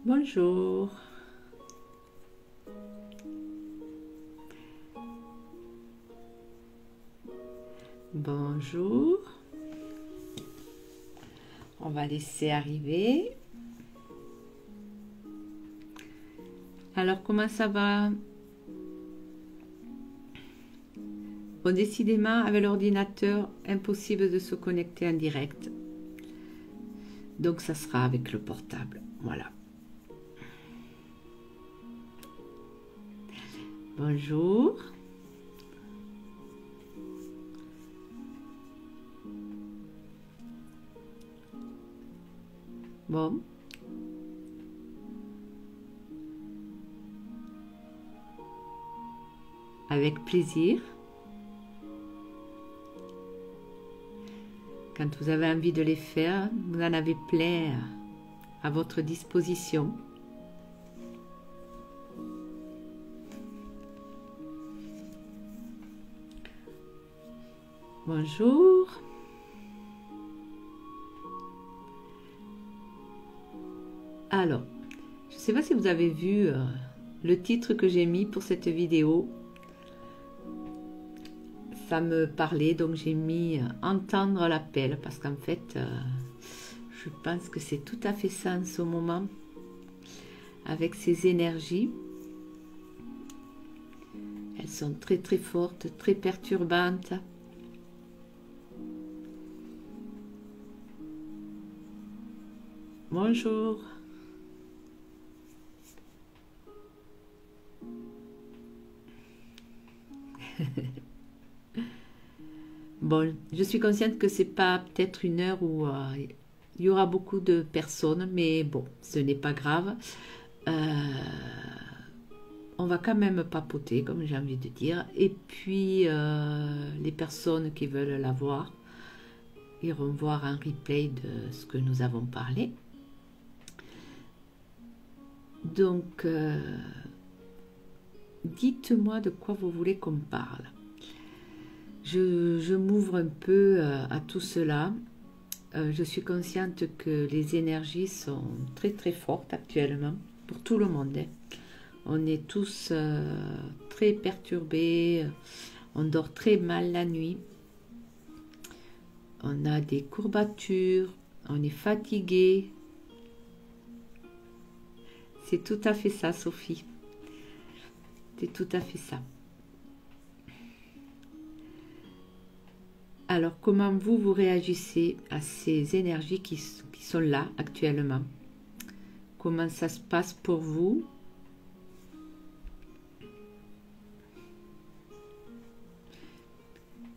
Bonjour. Bonjour. On va laisser arriver. Alors, comment ça va? Bon, décidément, avec l'ordinateur, impossible de se connecter en direct. Donc, ça sera avec le portable. Voilà. Bonjour. Bon. Avec plaisir. Quand vous avez envie de les faire, vous en avez plein à votre disposition. Bonjour. Alors, je ne sais pas si vous avez vu le titre que j'ai mis pour cette vidéo. Ça me parlait, donc j'ai mis entendre l'appel parce qu'en fait, je pense que c'est tout à fait ça en ce moment avec ces énergies. Elles sont très très fortes, très perturbantes. Bonjour. Bon, je suis consciente que c'est pas peut-être une heure où il y aura beaucoup de personnes, mais bon, ce n'est pas grave. On va quand même papoter, comme j'ai envie de dire. Et puis, les personnes qui veulent la voir iront voir un replay de ce que nous avons parlé. Donc, dites-moi de quoi vous voulez qu'on parle. Je m'ouvre un peu à tout cela. Je suis consciente que les énergies sont très très fortes actuellement pour tout le monde. On est tous très perturbés, on dort très mal la nuit, on a des courbatures, on est fatigué. C'est tout à fait ça, Sophie. C'est tout à fait ça. Alors, comment vous réagissez à ces énergies qui sont là actuellement? Comment ça se passe pour vous?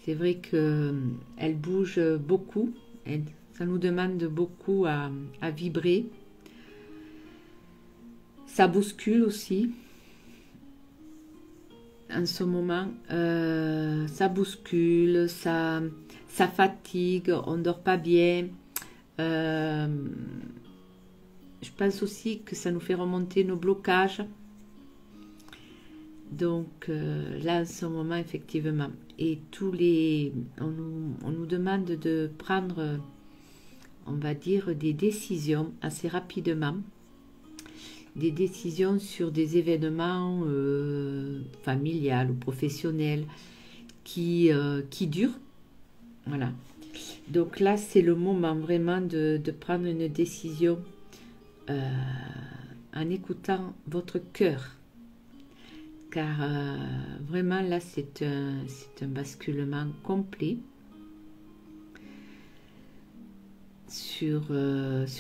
C'est vrai qu'elle bouge beaucoup. Ça nous demande beaucoup à vibrer. Ça bouscule aussi. En ce moment, ça bouscule, ça fatigue, on ne dort pas bien. Je pense aussi que ça nous fait remonter nos blocages. Donc là, en ce moment, effectivement, et on nous demande de prendre, on va dire, des décisions assez rapidement. Des décisions sur des événements familiales ou professionnels qui durent. Voilà. Donc là, c'est le moment vraiment de prendre une décision en écoutant votre cœur. Car vraiment là, c'est un basculement complet sur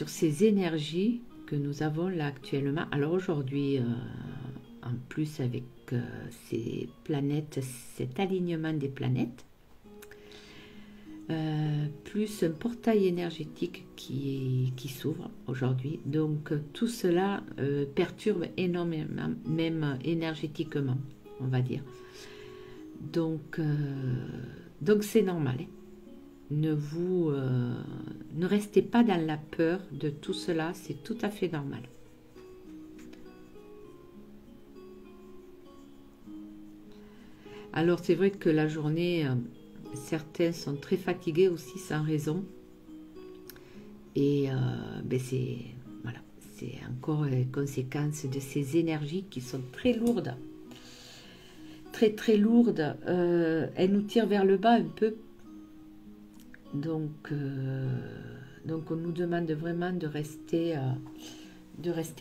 ces énergies que nous avons là actuellement. Alors aujourd'hui, en plus avec ces planètes, cet alignement des planètes, plus un portail énergétique qui s'ouvre aujourd'hui. Donc tout cela perturbe énormément, même énergétiquement, on va dire. Donc c'est normal. Ne restez pas dans la peur de tout cela, c'est tout à fait normal. Alors c'est vrai que la journée, certains sont très fatigués aussi sans raison. Et ben c'est encore les conséquences de ces énergies qui sont très lourdes. Très lourdes. Elles nous tirent vers le bas un peu. Donc on nous demande vraiment de rester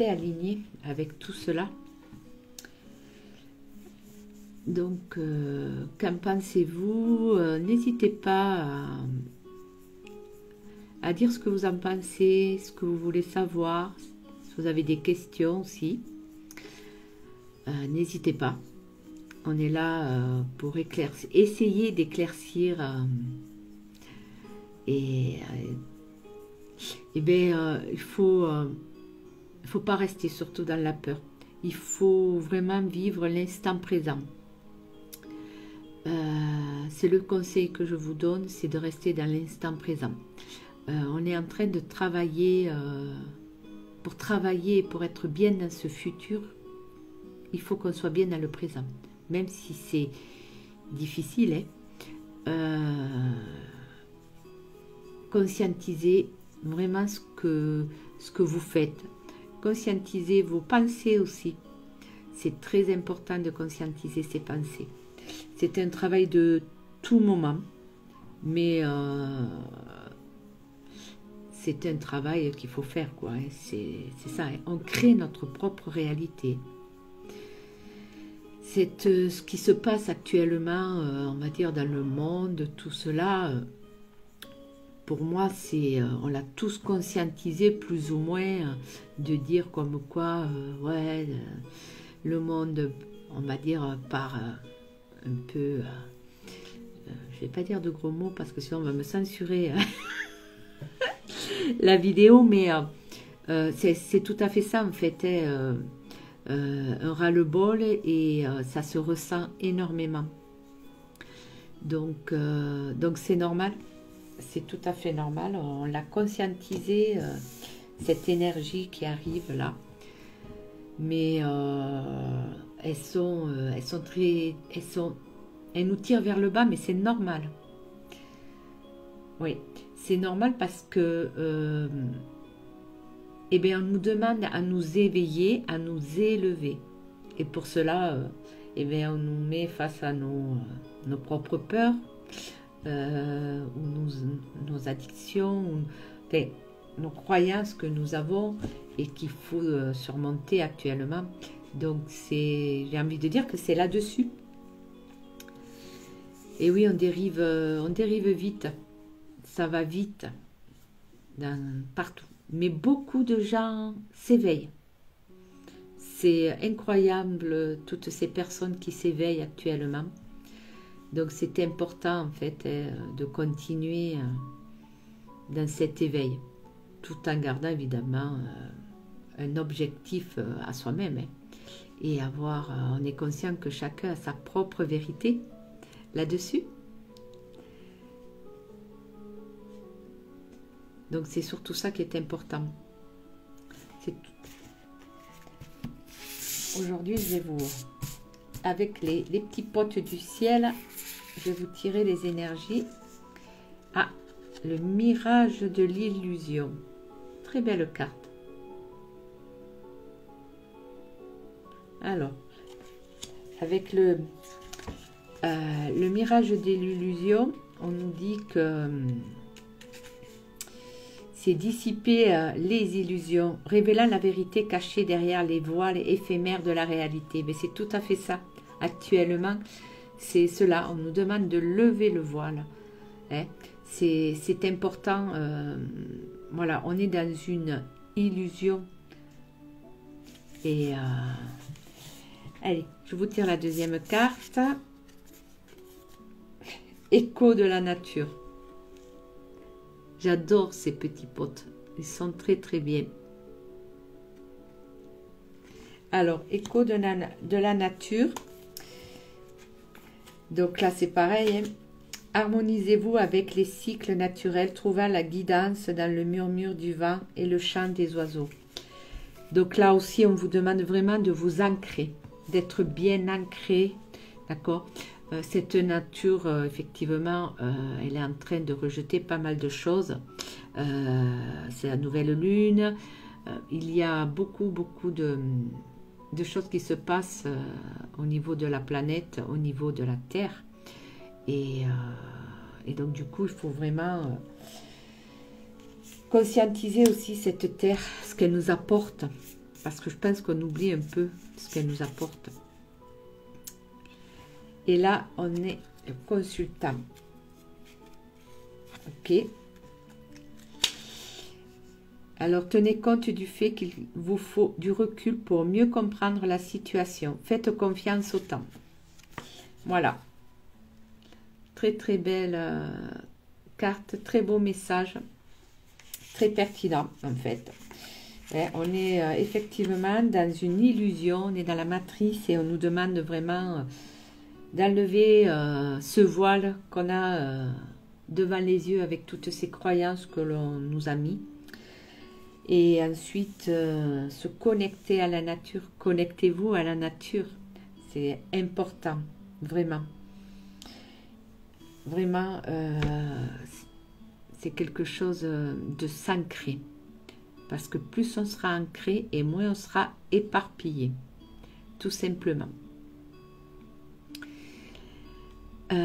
alignés avec tout cela. Donc, qu'en pensez-vous? N'hésitez pas à dire ce que vous en pensez, ce que vous voulez savoir, si vous avez des questions aussi. N'hésitez pas. On est là pour essayer d'éclaircir il faut pas rester surtout dans la peur. Il faut vraiment vivre l'instant présent. C'est le conseil que je vous donne, c'est de rester dans l'instant présent. On est en train de travailler, pour être bien dans ce futur, il faut qu'on soit bien dans le présent. Même si c'est difficile, conscientisez vraiment ce que vous faites. Conscientisez vos pensées aussi. C'est très important de conscientiser ses pensées. C'est un travail de tout moment, mais c'est un travail qu'il faut faire, quoi. C'est ça, on crée notre propre réalité. Ce qui se passe actuellement, on va dire, dans le monde, tout cela, pour moi, on l'a tous conscientisé, plus ou moins, de dire comme quoi, ouais, le monde, on va dire, part un peu, je vais pas dire de gros mots parce que sinon on va me censurer la vidéo, mais c'est tout à fait ça en fait, un ras-le-bol, et ça se ressent énormément. Donc c'est normal, c'est tout à fait normal. On l'a conscientisé, cette énergie qui arrive là, mais elles nous tirent vers le bas, mais c'est normal. Oui, c'est normal parce que on nous demande à nous éveiller, à nous élever. Et pour cela, on nous met face à nos propres peurs, ou nos addictions, ou, nos croyances que nous avons et qu'il faut surmonter actuellement. Donc j'ai envie de dire que c'est là-dessus. Et oui, on dérive vite. Ça va vite partout. Mais beaucoup de gens s'éveillent. C'est incroyable, toutes ces personnes qui s'éveillent actuellement. Donc c'est important en fait de continuer dans cet éveil, tout en gardant évidemment un objectif à soi-même. Et on est conscient que chacun a sa propre vérité là-dessus. Donc c'est surtout ça qui est important. Aujourd'hui, je vais vous, avec les petits potes du ciel, je vais vous tirer les énergies. Ah, le mirage de l'illusion. Très belle carte. Alors, avec le mirage de l'illusion, on nous dit que c'est dissiper les illusions, révélant la vérité cachée derrière les voiles éphémères de la réalité. Mais c'est tout à fait ça. Actuellement, c'est cela. On nous demande de lever le voile. C'est important. Voilà, on est dans une illusion. Et allez, je vous tire la deuxième carte. Écho de la nature. J'adore ces petits potes. Ils sont très très bien. Alors, écho de la nature. Donc là, c'est pareil. Harmonisez-vous avec les cycles naturels, trouvant la guidance dans le murmure du vent et le chant des oiseaux. Donc là aussi, on vous demande vraiment de vous ancrer, d'être bien ancré. D'accord ? Cette nature, effectivement, elle est en train de rejeter pas mal de choses. C'est la nouvelle lune. il y a beaucoup de choses qui se passent au niveau de la planète, au niveau de la Terre. Et donc, du coup, il faut vraiment conscientiser aussi cette Terre, ce qu'elle nous apporte. Parce que je pense qu'on oublie un peu ce qu'elle nous apporte. Et là, on est le consultant. Ok. Alors, tenez compte du fait qu'il vous faut du recul pour mieux comprendre la situation. Faites confiance au temps. Voilà. Très, très belle carte. Très beau message. Très pertinent, en fait. Ouais, on est effectivement dans une illusion. On est dans la matrice et on nous demande vraiment d'enlever ce voile qu'on a devant les yeux avec toutes ces croyances que l'on nous a mis. Et ensuite, se connecter à la nature. Connectez-vous à la nature. C'est important, vraiment. Vraiment, c'est quelque chose de s'ancrer. Parce que plus on sera ancré et moins on sera éparpillé. Tout simplement. Si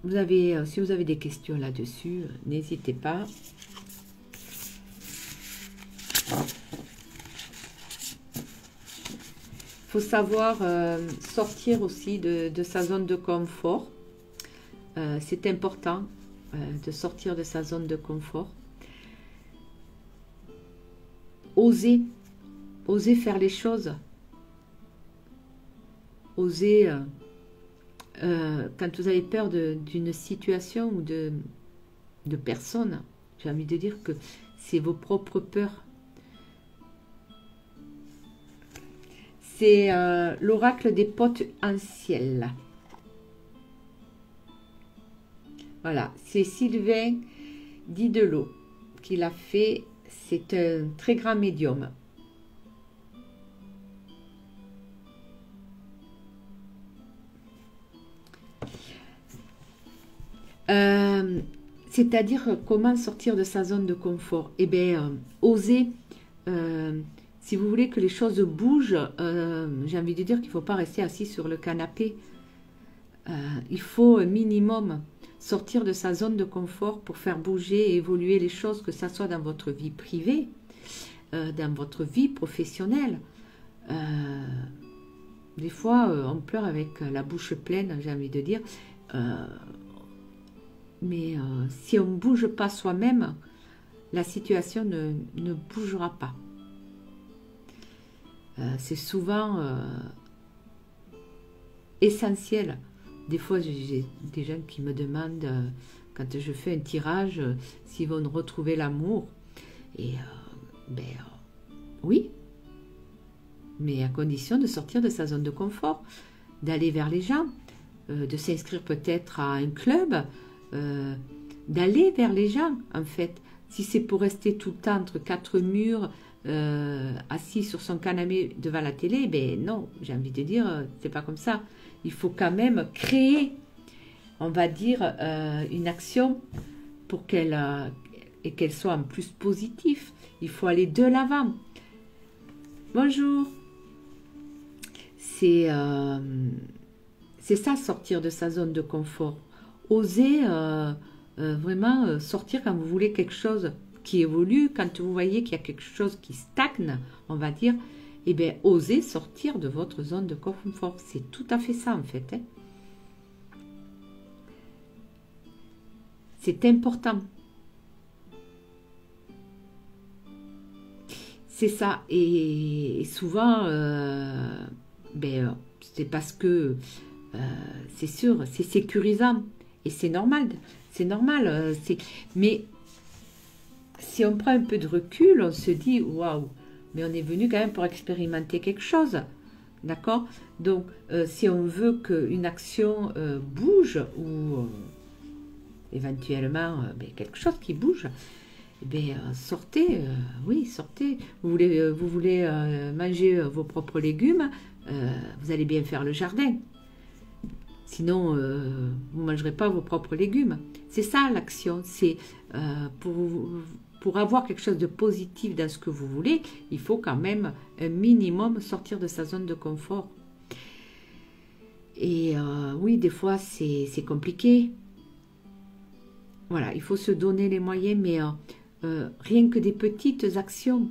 vous avez des questions là-dessus, n'hésitez pas. Il faut savoir sortir aussi de sa zone de confort. C'est important de sortir de sa zone de confort. Oser faire les choses. Oser, quand vous avez peur d'une situation ou de personne, j'ai envie de dire que c'est vos propres peurs. C'est l'oracle des potentiels. Voilà, c'est Sylvain Didelot qui l'a fait. C'est un très grand médium. C'est-à-dire comment sortir de sa zone de confort. Eh bien, oser. Si vous voulez que les choses bougent, j'ai envie de dire qu'il ne faut pas rester assis sur le canapé. Il faut un minimum sortir de sa zone de confort pour faire bouger et évoluer les choses, que ce soit dans votre vie privée, dans votre vie professionnelle. Des fois, on pleure avec la bouche pleine, j'ai envie de dire. Mais si on ne bouge pas soi-même, la situation ne bougera pas. C'est souvent essentiel. Des fois, j'ai des gens qui me demandent, quand je fais un tirage, s'ils vont retrouver l'amour. Et oui, mais à condition de sortir de sa zone de confort, d'aller vers les gens, de s'inscrire peut-être à un club, d'aller vers les gens, en fait. Si c'est pour rester tout le temps entre quatre murs, assis sur son canapé devant la télé, ben non, j'ai envie de dire, c'est pas comme ça. Il faut quand même créer, on va dire, une action pour qu'elle soit en plus positive. Il faut aller de l'avant. Bonjour. C'est ça, sortir de sa zone de confort. Oser vraiment sortir quand vous voulez quelque chose qui évolue, quand vous voyez qu'il y a quelque chose qui stagne, on va dire, eh bien, osez sortir de votre zone de confort. C'est tout à fait ça, en fait. Hein. C'est important. C'est ça. Et souvent, c'est parce que, c'est sûr, c'est sécurisant. Et c'est normal. C'est normal. Mais si on prend un peu de recul, on se dit, waouh, mais on est venu quand même pour expérimenter quelque chose. D'accord? Donc, si on veut qu'une action bouge, ou éventuellement quelque chose qui bouge, eh bien, sortez, oui, sortez. Vous voulez manger vos propres légumes, vous allez bien faire le jardin. Sinon, vous ne mangerez pas vos propres légumes. C'est ça l'action, c'est pour pour avoir quelque chose de positif dans ce que vous voulez, il faut quand même un minimum sortir de sa zone de confort. Et oui, des fois, c'est compliqué. Voilà, il faut se donner les moyens, mais rien que des petites actions.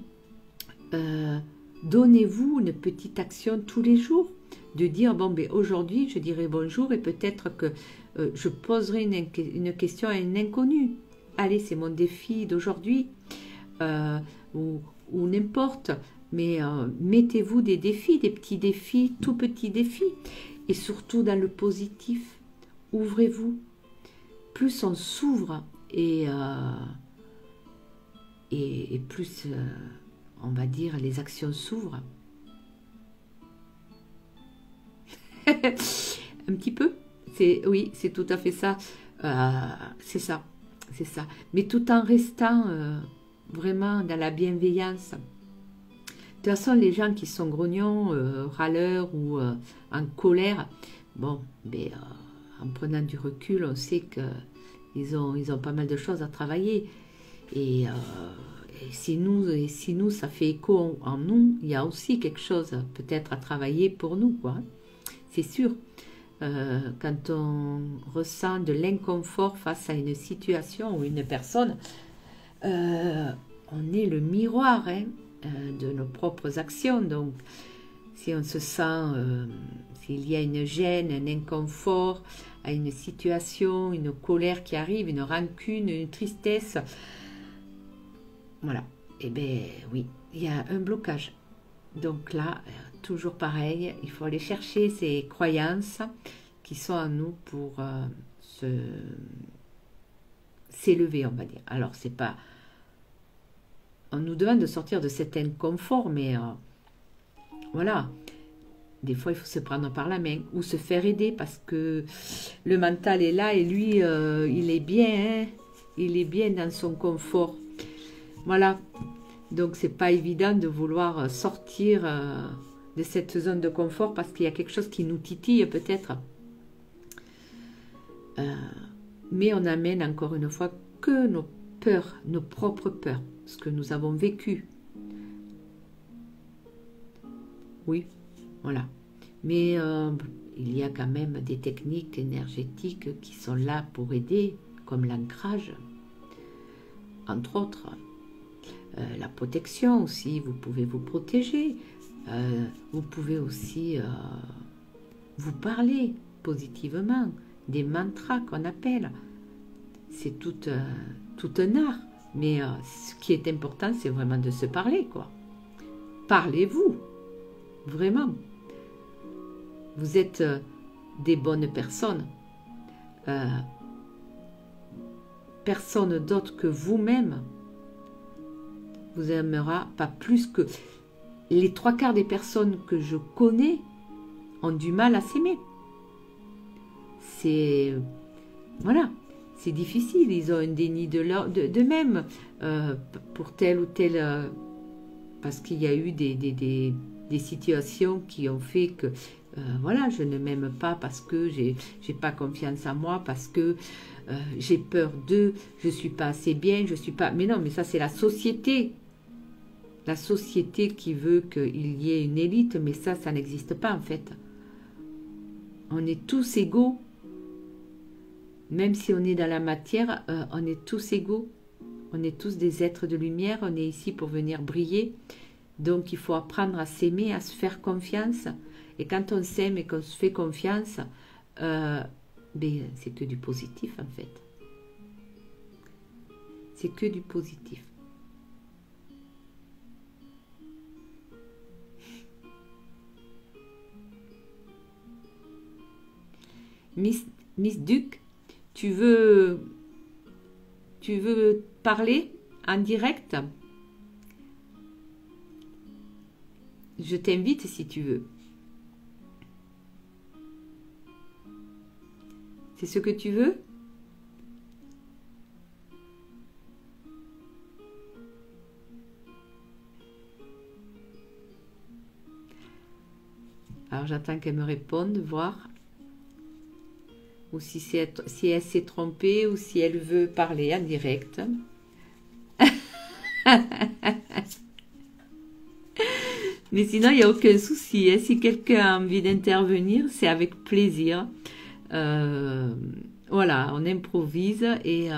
Donnez-vous une petite action tous les jours, de dire, bon, ben, aujourd'hui, je dirai bonjour et peut-être que je poserai une question à un inconnu. Allez, c'est mon défi d'aujourd'hui, ou n'importe, mais mettez-vous des défis, des petits défis, tout petits défis, et surtout dans le positif. Ouvrez-vous. Plus on s'ouvre et plus, on va dire, les actions s'ouvrent. Un petit peu. Oui, c'est tout à fait ça. C'est ça. C'est ça. Mais tout en restant vraiment dans la bienveillance. De toute façon, les gens qui sont grognons, râleurs ou en colère, bon, mais en prenant du recul, on sait qu'ils ont pas mal de choses à travailler. Et si nous, ça fait écho en nous, il y a aussi quelque chose peut-être à travailler pour nous, quoi. C'est sûr. Quand on ressent de l'inconfort face à une situation ou une personne, on est le miroir de nos propres actions. Donc, si on se sent, s'il y a une gêne, un inconfort à une situation, une colère qui arrive, une rancune, une tristesse, voilà, eh bien oui, il y a un blocage. Donc là, toujours pareil, il faut aller chercher ces croyances qui sont en nous pour s'élever, on va dire. Alors, c'est pas... On nous demande de sortir de cet inconfort, mais voilà. Des fois, il faut se prendre par la main ou se faire aider parce que le mental est là et lui, il est bien, hein, il est bien dans son confort. Voilà. Donc, c'est pas évident de vouloir sortir de cette zone de confort parce qu'il y a quelque chose qui nous titille peut-être. Mais on amène encore une fois que nos peurs, nos propres peurs, ce que nous avons vécu. Oui, voilà. Mais il y a quand même des techniques énergétiques qui sont là pour aider, comme l'ancrage, entre autres. La protection aussi, vous pouvez vous protéger. Vous pouvez aussi vous parler positivement, des mantras qu'on appelle. C'est tout un art. Mais ce qui est important, c'est vraiment de se parler, quoi. Parlez-vous, vraiment. Vous êtes des bonnes personnes. Personne d'autre que vous-même vous aimera pas plus que... Les 3/4 des personnes que je connais ont du mal à s'aimer. C'est... Voilà. C'est difficile. Ils ont un déni d'eux-mêmes pour tel ou tel... parce qu'il y a eu des situations qui ont fait que... voilà, je ne m'aime pas parce que j'ai pas confiance en moi, parce que j'ai peur d'eux, je suis pas assez bien, je suis pas... Mais non, mais ça c'est la société. La société qui veut qu'il y ait une élite, mais ça n'existe pas en fait. On est tous égaux. Même si on est dans la matière, on est tous égaux. On est tous des êtres de lumière, on est ici pour venir briller. Donc il faut apprendre à s'aimer, à se faire confiance. Et quand on s'aime et qu'on se fait confiance, ben, c'est que du positif en fait. C'est que du positif. Miss Duc, tu veux parler en direct? Je t'invite si tu veux. C'est ce que tu veux? Alors j'attends qu'elle me réponde, voir. Ou si elle s'est trompée, ou si elle veut parler en direct. Mais sinon, il n'y a aucun souci. Hein. Si quelqu'un a envie d'intervenir, c'est avec plaisir. Voilà, on improvise et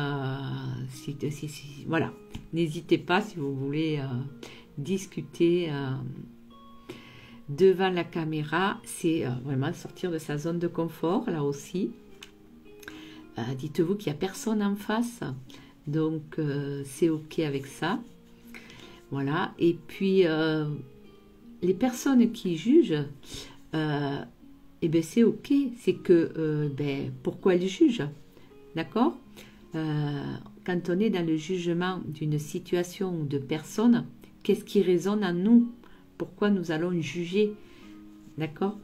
voilà. N'hésitez pas si vous voulez discuter devant la caméra. C'est vraiment sortir de sa zone de confort, là aussi. Dites-vous qu'il n'y a personne en face. Donc, c'est OK avec ça. Voilà. Et puis, les personnes qui jugent, eh bien, c'est OK. C'est que, pourquoi elles jugent? D'accord? Quand on est dans le jugement d'une situation ou de personne, qu'est-ce qui résonne en nous? Pourquoi nous allons juger? D'accord?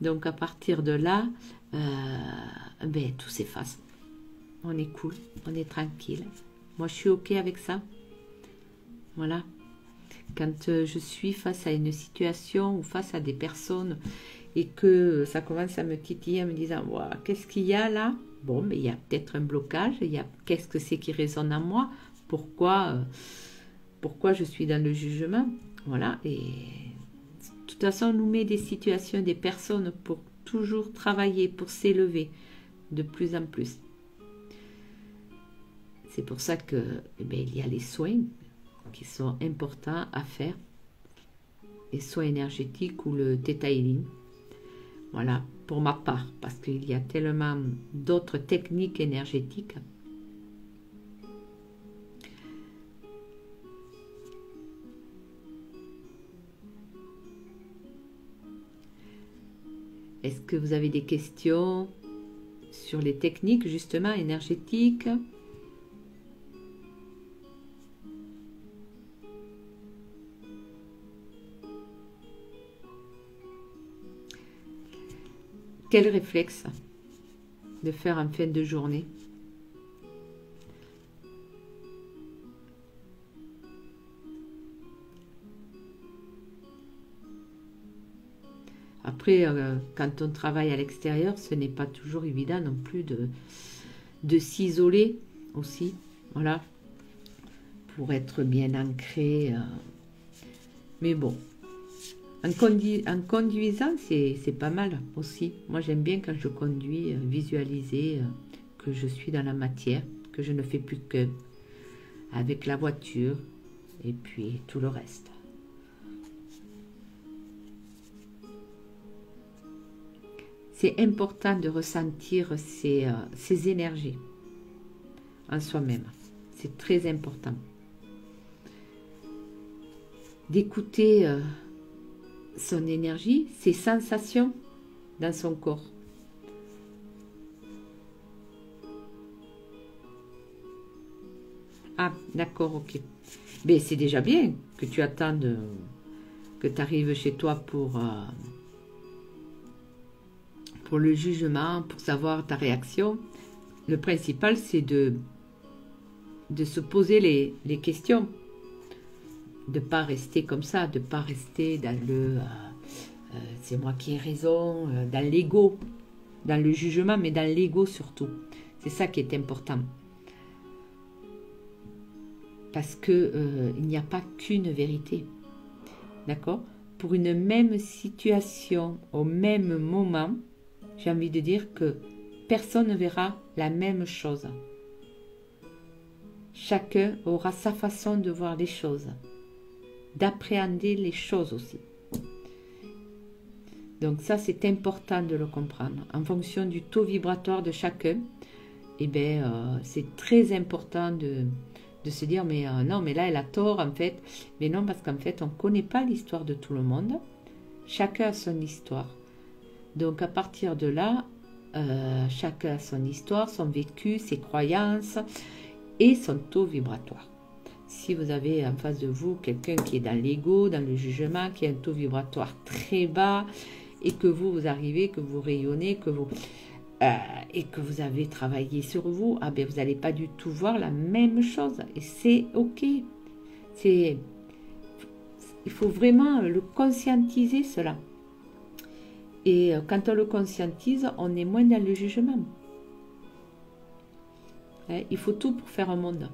Donc, à partir de là, tout s'efface. On est cool, on est tranquille. Moi, je suis OK avec ça. Voilà. Quand je suis face à une situation ou face à des personnes et que ça commence à me titiller en me disant wow, qu'est-ce qu'il y a là? Bon, mais il y a peut-être un blocage. Qu'est-ce que c'est qui résonne en moi? Pourquoi je suis dans le jugement? Voilà. Et de toute façon, on nous met des situations, des personnes pour toujours travailler, pour s'élever de plus en plus. C'est pour ça que, il y a les soins qui sont importants à faire, les soins énergétiques ou le Theta Healing. Voilà, pour ma part, parce qu'il y a tellement d'autres techniques énergétiques. Est-ce que vous avez des questions sur les techniques justement énergétiques? Quel réflexe de faire en fin de journée? Après, quand on travaille à l'extérieur, ce n'est pas toujours évident non plus de s'isoler aussi, voilà, pour être bien ancré. Mais bon, en conduisant, c'est pas mal aussi. Moi, j'aime bien quand je conduis, visualiser que je suis dans la matière, que je ne fais plus que avec la voiture et puis tout le reste. C'est important de ressentir ces énergies en soi-même. C'est très important. D'écouter son énergie, ses sensations dans son corps. Ah, d'accord, ok. Mais c'est déjà bien que tu attendes que tu arrives chez toi pour le jugement, pour savoir ta réaction. Le principal, c'est de se poser les questions. De ne pas rester comme ça, de ne pas rester dans le c'est moi qui ai raison, dans l'ego, dans le jugement, mais dans l'ego surtout. C'est ça qui est important. Parce que il n'y a pas qu'une vérité. D'accord? Pour une même situation, au même moment, j'ai envie de dire que personne ne verra la même chose. Chacun aura sa façon de voir les choses, d'appréhender les choses aussi. Donc ça, c'est important de le comprendre. En fonction du taux vibratoire de chacun, c'est très important de se dire, mais non, mais là, elle a tort, en fait. Mais non, parce qu'en fait, on ne connaît pas l'histoire de tout le monde. Chacun a son histoire. Donc, à partir de là, chacun a son histoire, son vécu, ses croyances et son taux vibratoire. Si vous avez en face de vous quelqu'un qui est dans l'ego, dans le jugement, qui a un taux vibratoire très bas, et que vous arrivez, que vous rayonnez, et que vous avez travaillé sur vous, vous n'allez pas du tout voir la même chose. Et c'est OK. Il faut vraiment le conscientiser, cela. Et quand on le conscientise, on est moins dans le jugement. Il faut tout pour faire un monde.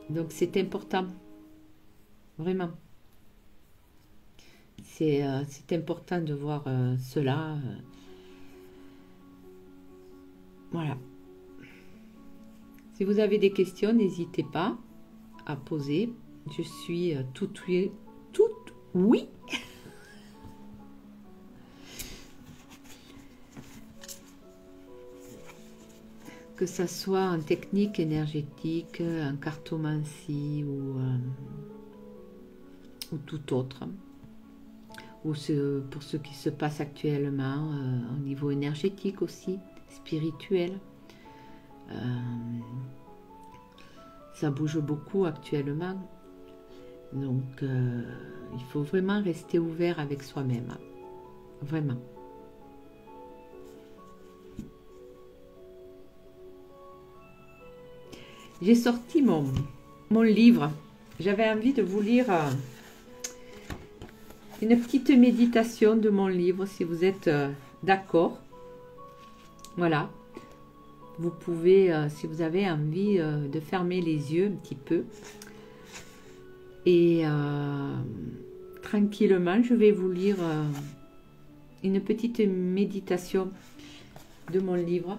Donc c'est important, vraiment. C'est important de voir cela. Voilà. Si vous avez des questions, n'hésitez pas à poser. Je suis toute oui. Que ça soit en technique énergétique, en cartomancie ou tout autre, ou pour ce qui se passe actuellement au niveau énergétique aussi, spirituel. Ça bouge beaucoup actuellement, donc il faut vraiment rester ouvert avec soi-même, vraiment. J'ai sorti mon livre. J'avais envie de vous lire une petite méditation de mon livre, si vous êtes d'accord. Voilà. Vous pouvez, si vous avez envie, de fermer les yeux un petit peu. Et tranquillement, je vais vous lire une petite méditation de mon livre.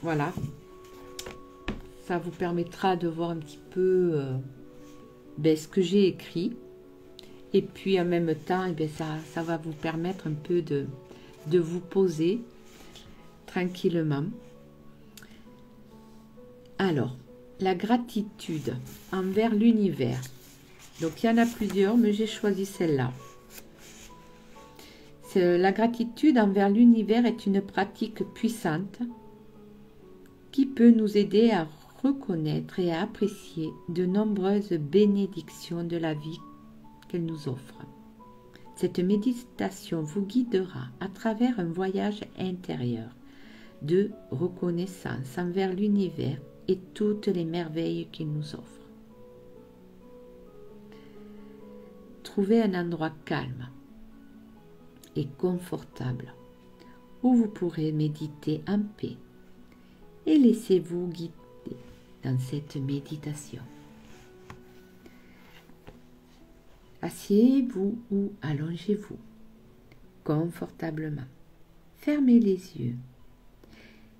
Voilà. Ça vous permettra de voir un petit peu ce que j'ai écrit. Et puis en même temps, ça va vous permettre un peu de vous poser tranquillement. Alors, la gratitude envers l'univers. Donc il y en a plusieurs, mais j'ai choisi celle-là. La gratitude envers l'univers est une pratique puissante qui peut nous aider à reconnaître et à apprécier de nombreuses bénédictions de la vie qu'elle nous offre. Cette méditation vous guidera à travers un voyage intérieur de reconnaissance envers l'univers et toutes les merveilles qu'il nous offre. Trouvez un endroit calme et confortable où vous pourrez méditer en paix et laissez-vous guider dans cette méditation. Asseyez-vous ou allongez-vous confortablement. Fermez les yeux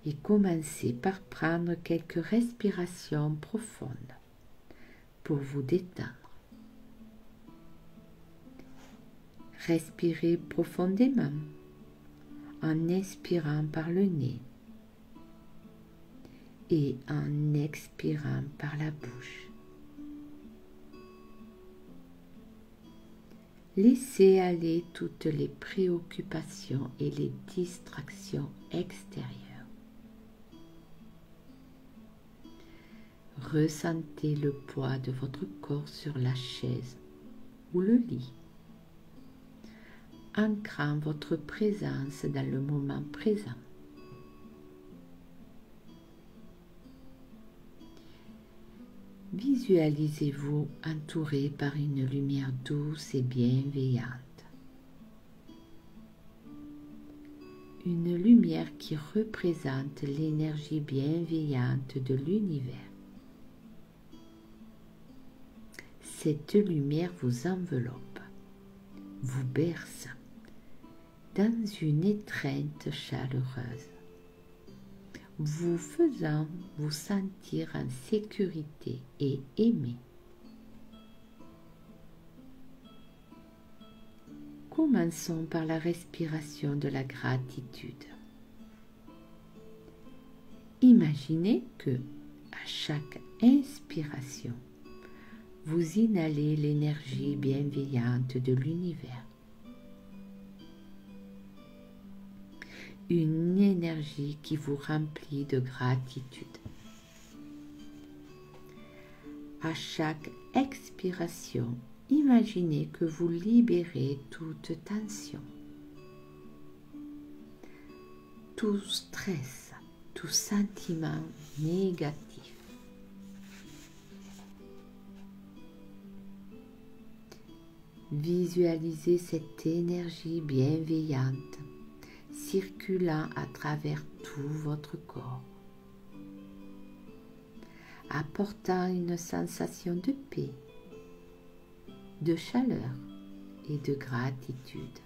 et commencez par prendre quelques respirations profondes pour vous détendre. Respirez profondément en inspirant par le nez et en expirant par la bouche. Laissez aller toutes les préoccupations et les distractions extérieures. Ressentez le poids de votre corps sur la chaise ou le lit, ancrant votre présence dans le moment présent. Visualisez-vous entouré par une lumière douce et bienveillante. Une lumière qui représente l'énergie bienveillante de l'univers. Cette lumière vous enveloppe, vous berce dans une étreinte chaleureuse, vous faisant vous sentir en sécurité et aimé. Commençons par la respiration de la gratitude. Imaginez que, à chaque inspiration, vous inhalez l'énergie bienveillante de l'univers. Une énergie qui vous remplit de gratitude. À chaque expiration, imaginez que vous libérez toute tension, tout stress, tout sentiment négatif. Visualisez cette énergie bienveillante circulant à travers tout votre corps, apportant une sensation de paix, de chaleur et de gratitude.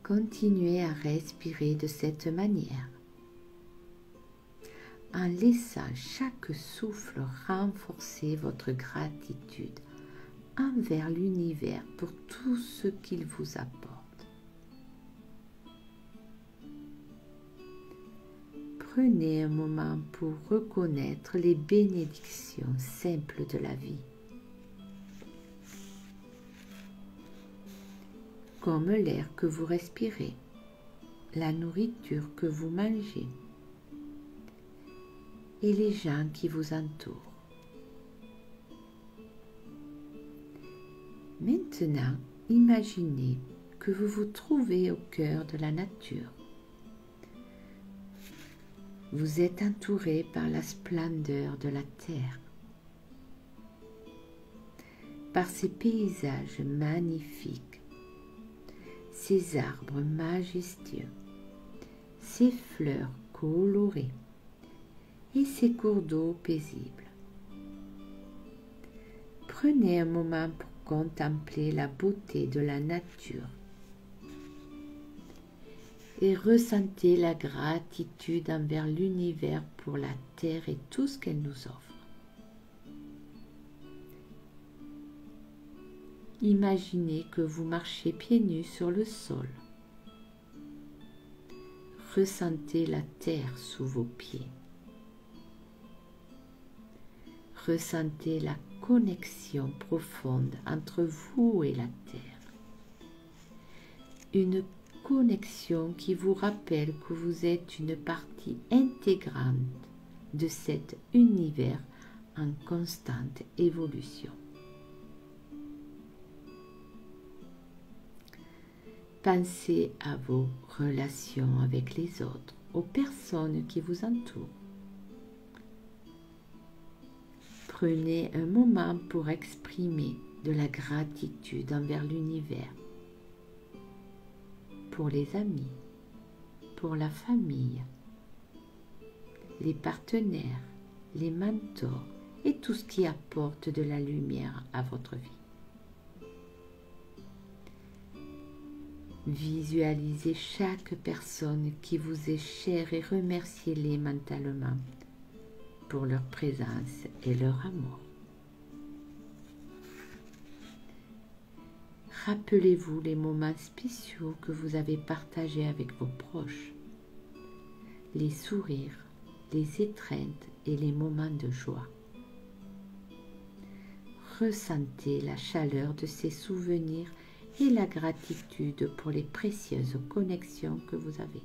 Continuez à respirer de cette manière, en laissant chaque souffle renforcer votre gratitude envers l'univers pour tout ce qu'il vous apporte. Prenez un moment pour reconnaître les bénédictions simples de la vie, comme l'air que vous respirez, la nourriture que vous mangez et les gens qui vous entourent. Maintenant, imaginez que vous vous trouvez au cœur de la nature. Vous êtes entouré par la splendeur de la terre, par ces paysages magnifiques, ces arbres majestueux, ces fleurs colorées et ces cours d'eau paisibles. Prenez un moment pour contempler la beauté de la nature et ressentez la gratitude envers l'univers pour la terre et tout ce qu'elle nous offre. Imaginez que vous marchez pieds nus sur le sol. Ressentez la terre sous vos pieds. Ressentez la connexion profonde entre vous et la terre. Une connexion qui vous rappelle que vous êtes une partie intégrante de cet univers en constante évolution. Pensez à vos relations avec les autres, aux personnes qui vous entourent. Prenez un moment pour exprimer de la gratitude envers l'univers, pour les amis, pour la famille, les partenaires, les mentors et tout ce qui apporte de la lumière à votre vie. Visualisez chaque personne qui vous est chère et remerciez-les mentalement pour leur présence et leur amour. Rappelez-vous les moments spéciaux que vous avez partagés avec vos proches, les sourires, les étreintes et les moments de joie. Ressentez la chaleur de ces souvenirs et la gratitude pour les précieuses connexions que vous avez.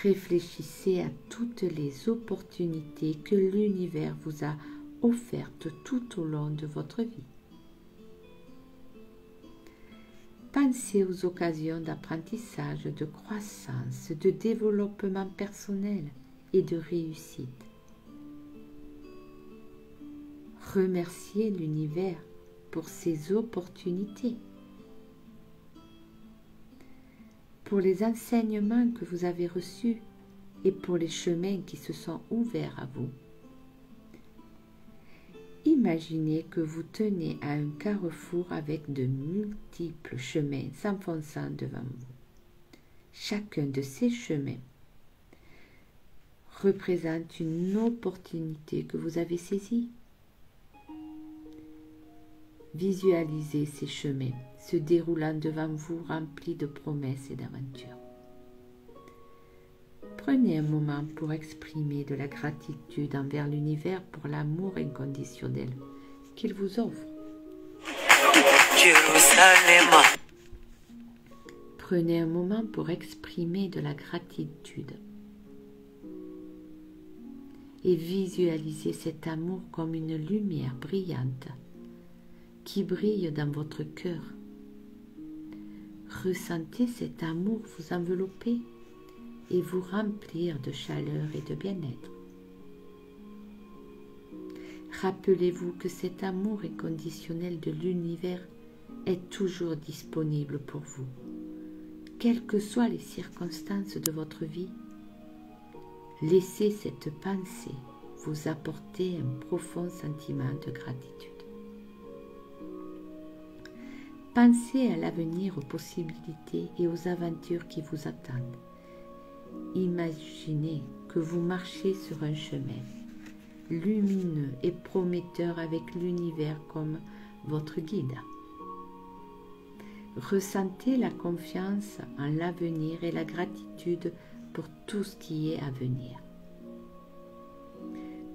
Réfléchissez à toutes les opportunités que l'univers vous a offertes tout au long de votre vie. Pensez aux occasions d'apprentissage, de croissance, de développement personnel et de réussite. Remerciez l'univers pour ces opportunités, pour les enseignements que vous avez reçus et pour les chemins qui se sont ouverts à vous. Imaginez que vous tenez à un carrefour avec de multiples chemins s'enfonçant devant vous. Chacun de ces chemins représente une opportunité que vous avez saisie. Visualisez ces chemins se déroulant devant vous remplis de promesses et d'aventures. Prenez un moment pour exprimer de la gratitude envers l'univers pour l'amour inconditionnel qu'il vous offre. Jérusalem. Prenez un moment pour exprimer de la gratitude et visualisez cet amour comme une lumière brillante qui brille dans votre cœur. Ressentez cet amour vous envelopper et vous remplir de chaleur et de bien-être. Rappelez-vous que cet amour inconditionnel de l'univers est toujours disponible pour vous, quelles que soient les circonstances de votre vie, laissez cette pensée vous apporter un profond sentiment de gratitude. Pensez à l'avenir, aux possibilités et aux aventures qui vous attendent. Imaginez que vous marchez sur un chemin lumineux et prometteur avec l'univers comme votre guide. Ressentez la confiance en l'avenir et la gratitude pour tout ce qui est à venir.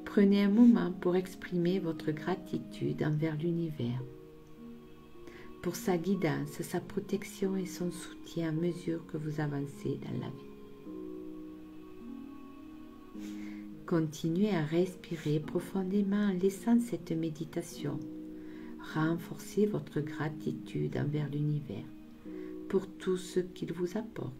Prenez un moment pour exprimer votre gratitude envers l'univers, pour sa guidance, sa protection et son soutien à mesure que vous avancez dans la vie. Continuez à respirer profondément en laissant cette méditation renforcer votre gratitude envers l'univers pour tout ce qu'il vous apporte.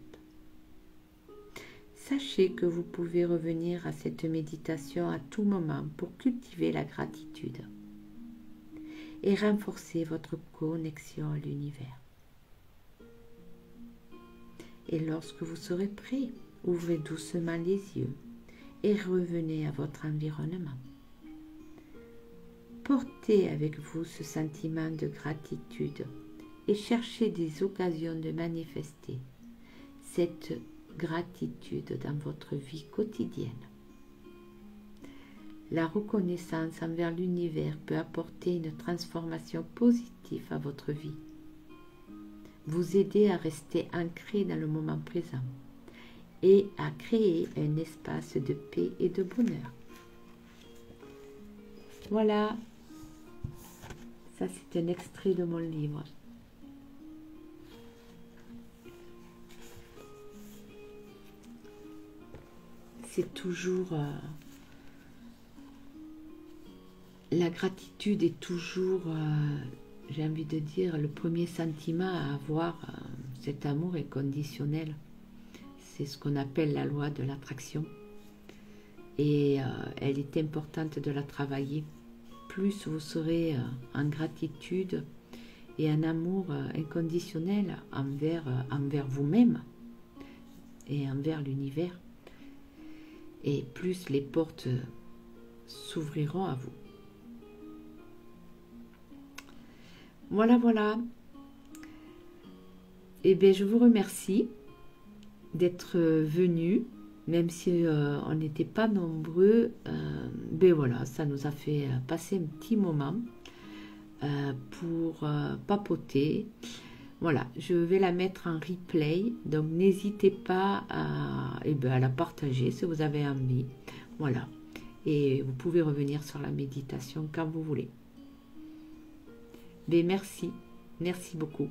Sachez que vous pouvez revenir à cette méditation à tout moment pour cultiver la gratitude et renforcer votre connexion à l'univers. Et lorsque vous serez prêt, ouvrez doucement les yeux et revenez à votre environnement. Portez avec vous ce sentiment de gratitude et cherchez des occasions de manifester cette gratitude dans votre vie quotidienne. La reconnaissance envers l'univers peut apporter une transformation positive à votre vie, vous aider à rester ancré dans le moment présent et à créer un espace de paix et de bonheur. Voilà, ça c'est un extrait de mon livre. C'est toujours... la gratitude est toujours, j'ai envie de dire, le premier sentiment à avoir. Cet amour est conditionnel. C'est ce qu'on appelle la loi de l'attraction. Et elle est importante de la travailler. Plus vous serez en gratitude et en amour inconditionnel envers vous-même et envers l'univers, et plus les portes s'ouvriront à vous. Voilà. Et bien, je vous remercie d'être venus, même si on n'était pas nombreux. Ben voilà, ça nous a fait passer un petit moment pour papoter. Voilà, je vais la mettre en replay, donc n'hésitez pas à la partager si vous avez envie. Voilà, et vous pouvez revenir sur la méditation quand vous voulez. Ben merci beaucoup.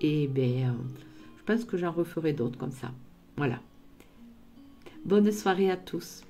Et je pense que j'en referai d'autres comme ça. Voilà. Bonne soirée à tous.